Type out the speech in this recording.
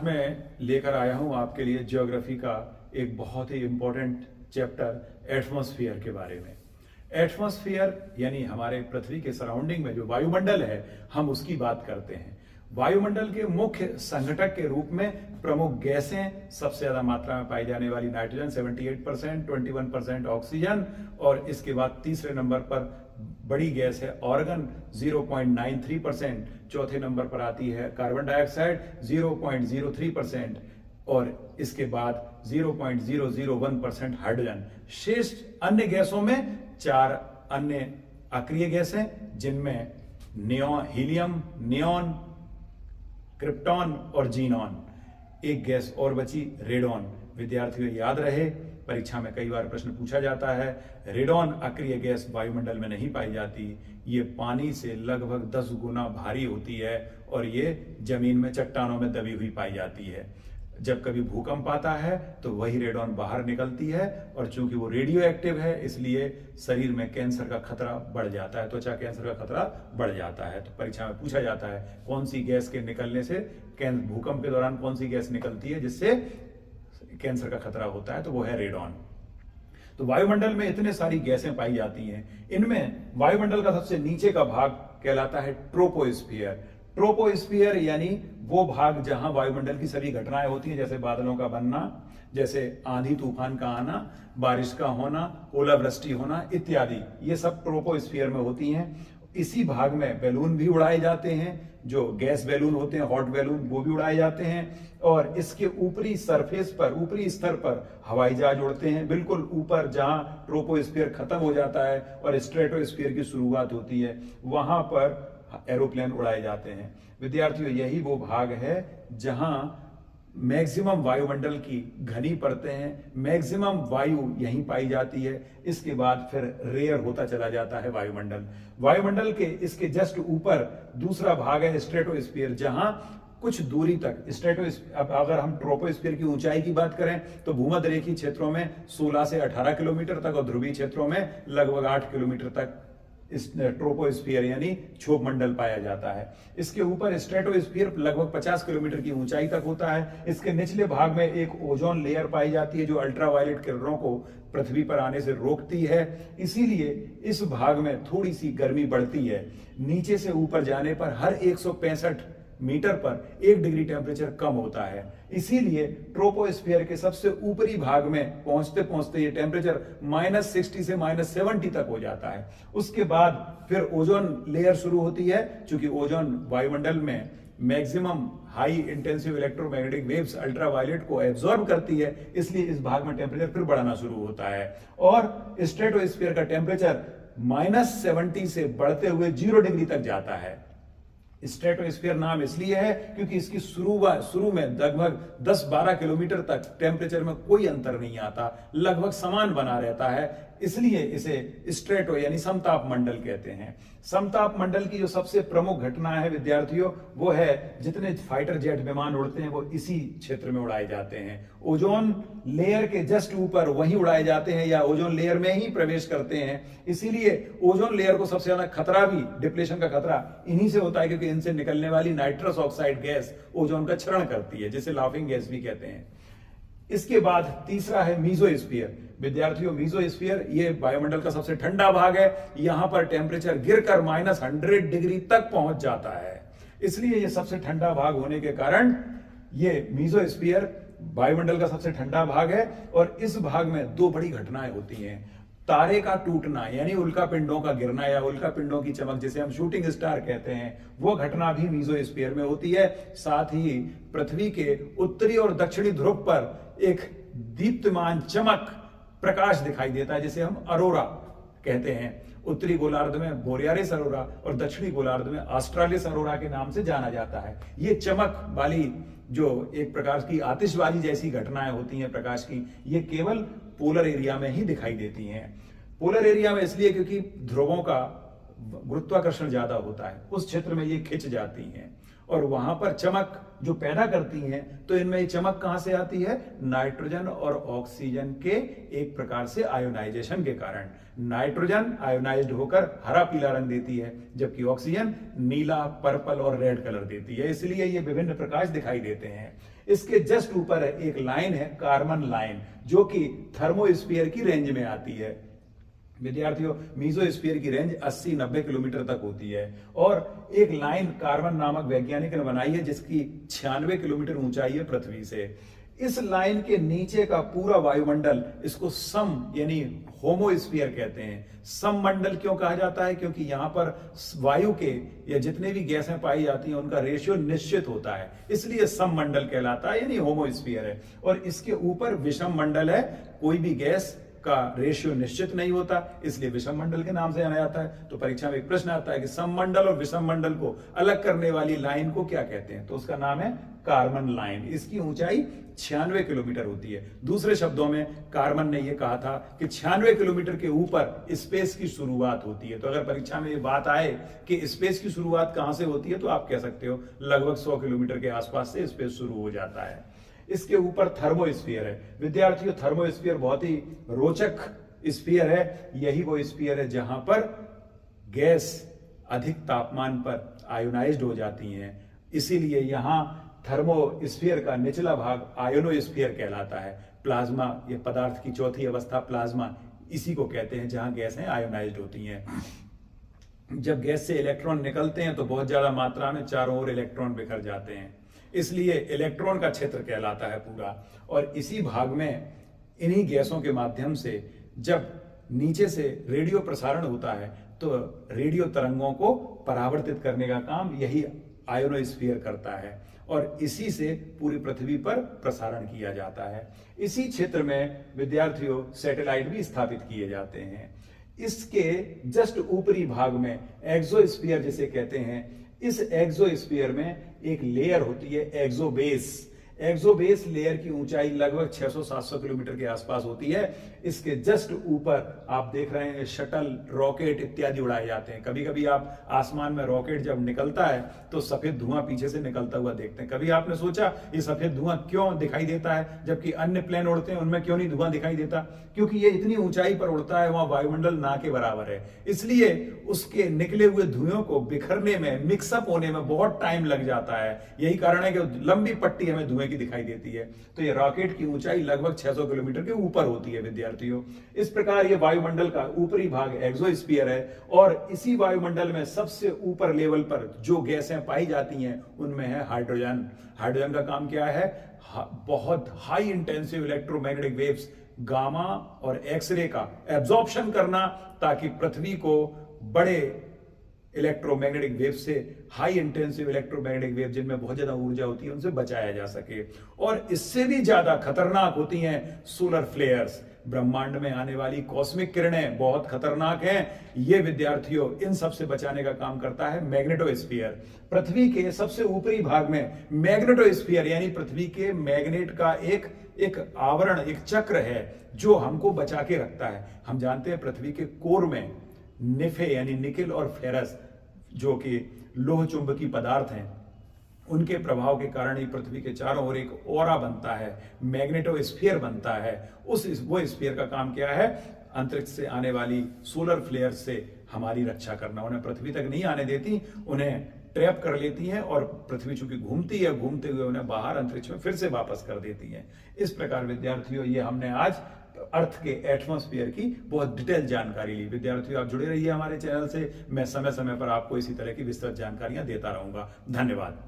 मैं लेकर आया हूं आपके लिए ज्योग्राफी का एक बहुत ही इंपॉर्टेंट चैप्टर एटमॉस्फेयर के बारे में। एटमॉस्फेयर यानी हमारे पृथ्वी के सराउंडिंग में जो वायुमंडल है, हम उसकी बात करते हैं। वायुमंडल के मुख्य संघटक के रूप में प्रमुख गैसें, सबसे ज्यादा मात्रा में पाई जाने वाली नाइट्रोजन 78%, 21% ऑक्सीजन, और इसके बाद तीसरे नंबर पर बड़ी गैस है ऑर्गन 0.93%, चौथे नंबर पर आती है कार्बन डाइऑक्साइड 0.03%, और इसके बाद 0.001% हाइड्रोजन। शेष अन्य गैसों में 4 अन्य अक्रिय गैसें, जिनमें हीलियम, नियॉन, क्रिप्टॉन और जीनॉन। एक गैस और बची, रेडॉन। विद्यार्थियों याद रहे, परीक्षा में कई बार प्रश्न पूछा जाता है। रेडॉन अक्रिय गैस वायुमंडल में नहीं पाई जाती। ये पानी से लगभग 10 गुना भारी होती है और ये जमीन में चट्टानों में दबी हुई पाई जाती है। जब कभी भूकंप आता है तो वही रेडॉन बाहर निकलती है, और चूंकि वो रेडियो एक्टिव है इसलिए शरीर में कैंसर का खतरा बढ़ जाता है, त्वचा कैंसर का खतरा बढ़ जाता है। तो परीक्षा में पूछा जाता है कौन सी गैस के निकलने से, भूकंप के दौरान कौन सी गैस निकलती है जिससे कैंसर का खतरा होता है, तो वो है रेडॉन। तो वायुमंडल में इतने सारी गैसें पाई जाती हैं। इनमें वायुमंडल का सबसे नीचे का भाग कहलाता है ट्रोपोस्फियर। ट्रोपोस्फियर यानी वो भाग जहां वायुमंडल की सभी घटनाएं होती हैं, जैसे बादलों का बनना, जैसे आंधी तूफान का आना, बारिश का होना, ओलावृष्टि होना इत्यादि, ये सब ट्रोपोस्फियर में होती हैं। इसी भाग में बैलून भी उड़ाए जाते हैं, जो गैस बैलून होते हैं, हॉट बैलून, वो भी उड़ाए जाते हैं। और इसके ऊपरी सरफेस पर, ऊपरी स्तर पर हवाई जहाज उड़ते हैं। बिल्कुल ऊपर जहां ट्रोपोस्फियर खत्म हो जाता है और स्ट्रेटोस्फियर की शुरुआत होती है, वहां पर एरोप्लेन उड़ाए जाते हैं। विद्यार्थियों, यही वो भाग है जहां मैक्सिमम वायुमंडल की घनी परतें हैं, मैक्सिमम वायु यहीं पाई जाती है। इसके बाद फिर रेयर होता चला जाता है वायुमंडल। वायुमंडल के इसके जस्ट ऊपर दूसरा भाग है स्ट्रेटोस्फियर, जहां कुछ दूरी तक अब अगर हम ट्रोपोस्फियर की ऊंचाई की बात करें तो भूमध्य रेखीय क्षेत्रों में 16 से 18 किलोमीटर तक, और ध्रुवीय क्षेत्रों में लगभग 8 किलोमीटर तक इस ट्रोपोस्फियर यानी क्षोभ मंडल पाया जाता है। इसके ऊपर स्ट्रेटोस्फियर लगभग 50 किलोमीटर की ऊंचाई तक होता है। इसके निचले भाग में एक ओजोन लेयर पाई जाती है जो अल्ट्रावायलेट किरणों को पृथ्वी पर आने से रोकती है। इसीलिए इस भाग में थोड़ी सी गर्मी बढ़ती है। नीचे से ऊपर जाने पर हर 165 मीटर पर 1 डिग्री टेम्परेचर कम होता है। इसीलिए ट्रोपोस्फियर के सबसे ऊपरी भाग में पहुंचते पहुंचते ये टेम्परेचर -60 से -70 तक हो जाता है। उसके बाद फिर ओजोन लेयर शुरू होती है। चूंकि ओजोन वायुमंडल में maximum high intensive electromagnetic waves ultraviolet को एब्जॉर्ब करती है, इसलिए इस भाग में टेम्परेचर फिर बढ़ना शुरू होता है और स्ट्रेटोस्फियर का टेम्परेचर -70 से बढ़ते हुए 0 डिग्री तक जाता है। स्ट्रेटोस्फियर नाम इसलिए है क्योंकि इसकी शुरू में लगभग 10-12 किलोमीटर तक टेम्परेचर में कोई अंतर नहीं आता, लगभग समान बना रहता है। इसलिए इसे स्ट्रेटो यानी समताप मंडल कहते हैं। समताप मंडल की जो सबसे प्रमुख घटना है विद्यार्थियों, वो है जितने फाइटर जेट विमान उड़ते हैं वो इसी क्षेत्र में उड़ाए जाते हैं। ओजोन लेयर के जस्ट ऊपर वहीं उड़ाए जाते हैं या ओजोन लेयर में ही प्रवेश करते हैं। इसीलिए ओजोन लेयर को सबसे ज्यादा खतरा भी, डिप्लेशन का खतरा इन्हीं से होता है, क्योंकि इनसे निकलने वाली नाइट्रस ऑक्साइड गैस ओजोन का क्षरण करती है, जिसे लाफिंग गैस भी कहते हैं। इसके बाद तीसरा है मीजोस्फीयर। विद्यार्थियों, मीजोस्फीयर ये वायुमंडल का सबसे ठंडा भाग है। यहां पर टेम्परेचर गिरकर -100 डिग्री तक पहुंच जाता है। इसलिए ये सबसे ठंडा भाग होने के कारण ये मीजोस्फीयर वायुमंडल का सबसे ठंडा भाग है। और इस भाग में 2 बड़ी घटनाएं होती हैं। तारे का टूटना यानी उल्का पिंडों का गिरना या उल्का पिंडों की चमक, जिसे हम शूटिंग स्टार कहते हैं, वो घटना भी मीजोस्फीयर में होती है। साथ ही पृथ्वी के उत्तरी और दक्षिणी ध्रुव पर एक दीप्तमान चमक, प्रकाश दिखाई देता है, जिसे हम अरोरा कहते हैं। उत्तरी गोलार्ध में बोरियालिस अरोरा और दक्षिणी गोलार्ध में ऑस्ट्रेलिस अरोरा के नाम से जाना जाता है। ये चमक वाली जो एक प्रकार की आतिशबाजी जैसी घटनाएं होती हैं प्रकाश की, ये केवल पोलर एरिया में ही दिखाई देती हैं। पोलर एरिया में इसलिए क्योंकि ध्रुवों का गुरुत्वाकर्षण ज्यादा होता है, उस क्षेत्र में ये खिंच जाती हैं और वहां पर चमक जो पैदा करती हैं। तो इनमें ये चमक कहां से आती है? नाइट्रोजन और ऑक्सीजन के एक प्रकार से आयोनाइजेशन के कारण। नाइट्रोजन आयोनाइज्ड होकर हरा पीला रंग देती है, जबकि ऑक्सीजन नीला, पर्पल और रेड कलर देती है। इसलिए ये विभिन्न प्रकाश दिखाई देते हैं। इसके जस्ट ऊपर एक लाइन है कार्बन लाइन, जो कि थर्मोस्फीयर की रेंज में आती है। विद्यार्थियों, मीजोस्फीयर की रेंज 80-90 किलोमीटर तक होती है, और एक लाइन कार्बन नामक वैज्ञानिक ने बनाई है जिसकी 96 किलोमीटर ऊंचाई है पृथ्वी से। इस लाइन के नीचे का पूरा वायुमंडल, इसको सम यानी होमोस्फीयर कहते हैं। सम मंडल क्यों कहा जाता है? क्योंकि यहां पर वायु के या जितने भी गैसें पाई जाती हैं उनका रेशियो निश्चित होता है, इसलिए सम मंडल कहलाता है, यानी होमोस्फीयर है। और इसके ऊपर विषम मंडल है, कोई भी गैस का रेशियो निश्चित नहीं होता, इसलिए विषम मंडल के नाम से जाना जाता है। तो परीक्षा में एक प्रश्न आता है कि सममंडल और विषम मंडल को अलग करने वाली लाइन को क्या कहते हैं? तो उसका नाम है कार्बन लाइन। इसकी ऊंचाई 96 किलोमीटर होती है। दूसरे शब्दों में कार्बन ने यह कहा था कि 96 किलोमीटर के ऊपर स्पेस की शुरुआत होती है। तो अगर परीक्षा में ये बात आए कि स्पेस की शुरुआत कहां से होती है, तो आप कह सकते हो लगभग 100 किलोमीटर के आसपास से स्पेस शुरू हो जाता है। इसके ऊपर थर्मोस्फीयर है। विद्यार्थियों, थर्मोस्फीयर बहुत ही रोचक स्फीयर है। यही वो स्फीयर है जहां पर गैस अधिक तापमान पर आयोनाइज्ड हो जाती हैं, इसीलिए यहां थर्मोस्फीयर का निचला भाग आयोनोस्फीयर कहलाता है। प्लाज्मा, ये पदार्थ की चौथी अवस्था प्लाज्मा, इसी को कहते हैं जहां गैसें आयोनाइज्ड होती हैं। जब गैस से इलेक्ट्रॉन निकलते हैं तो बहुत ज्यादा मात्रा में चारों ओर इलेक्ट्रॉन बिखर जाते हैं, इसलिए इलेक्ट्रॉन का क्षेत्र कहलाता है पूरा। और इसी भाग में इन्हीं गैसों के माध्यम से जब नीचे से रेडियो प्रसारण होता है तो रेडियो तरंगों को परावर्तित करने का काम यही आयोनोस्फीयर करता है, और इसी से पूरी पृथ्वी पर प्रसारण किया जाता है। इसी क्षेत्र में विद्यार्थियों सैटेलाइट भी स्थापित किए जाते हैं। इसके जस्ट ऊपरी भाग में एक्सोस्फीयर जिसे कहते हैं, इस एक्सोस्फीयर में एक लेयर होती है एक्सोबेस। एक्सोबेस लेयर की ऊंचाई लगभग 600-700 किलोमीटर के आसपास होती है। इसके जस्ट ऊपर आप देख रहे हैं शटल, रॉकेट इत्यादि उड़ाए जाते हैं। कभी कभी आप आसमान में रॉकेट जब निकलता है तो सफेद धुआं पीछे से निकलता हुआ देखते हैं। कभी आपने सोचा ये सफेद धुआं क्यों दिखाई देता है जबकि अन्य प्लेन उड़ते हैं उनमें क्यों नहीं धुआं दिखाई देता? क्योंकि ये इतनी ऊंचाई पर उड़ता है, वहां वायुमंडल ना के बराबर है, इसलिए उसके निकले हुए धुएं को बिखरने में, मिक्सअप होने में बहुत टाइम लग जाता है। यही कारण है कि लंबी पट्टी हमें धुएं की दिखाई देती है। तो ये रॉकेट की ऊंचाई लगभग 600 किलोमीटर के ऊपर होती है विद्यार्थियों। इस प्रकार ये वायुमंडल का ऊपरी भाग एक्सोस्फीयर है, और इसी वायुमंडल में सबसे ऊपर लेवल पर जो गैसें पाई जाती हैं उनमें है हाइड्रोजन। हाइड्रोजन का काम क्या है? बहुत high intensive electromagnetic waves gamma और एक्सरे का एब्जॉर्प्शन करना, ताकि पृथ्वी को बड़े इलेक्ट्रोमैग्नेटिक वेव से, हाई इंटेंसिव इलेक्ट्रोमैग्नेटिक वेव जिनमें बहुत ज्यादा ऊर्जा होती है, उनसे बचाया जा सके। और इससे भी ज्यादा खतरनाक होती हैं सोलर फ्लेयर्स। ब्रह्मांड में आने वाली कॉस्मिक किरणें बहुत खतरनाक हैं। ये विद्यार्थियों इन सब से बचाने का काम करता है मैग्नेटोस्फीयर। पृथ्वी के सबसे ऊपरी भाग में मैग्नेटोस्फीयर यानी पृथ्वी के मैग्नेट का एक आवरण, एक चक्र है जो हमको बचा के रखता है। हम जानते हैं पृथ्वी के कोर में निफे यानी निकेल और फेरस जो कि लोह चुंबकीय पदार्थ हैं, उनके प्रभाव के कारण ही पृथ्वी के चारों ओर एक ओरा बनता है, मैग्नेटोस्फीयर बनता है। वो स्फीयर का काम क्या है? अंतरिक्ष से आने वाली सोलर फ्लेयर से हमारी रक्षा करना। उन्हें पृथ्वी तक नहीं आने देती, उन्हें ट्रैप कर लेती हैं, और पृथ्वी चूंकि घूमती है, घूमते हुए उन्हें बाहर अंतरिक्ष में फिर से वापस कर देती हैं। इस प्रकार विद्यार्थियों ये हमने आज अर्थ के एटमॉस्फेयर की बहुत डिटेल जानकारी ली। विद्यार्थियों आप जुड़े रहिए हमारे चैनल से, मैं समय समय पर आपको इसी तरह की विस्तृत जानकारियां देता रहूंगा। धन्यवाद।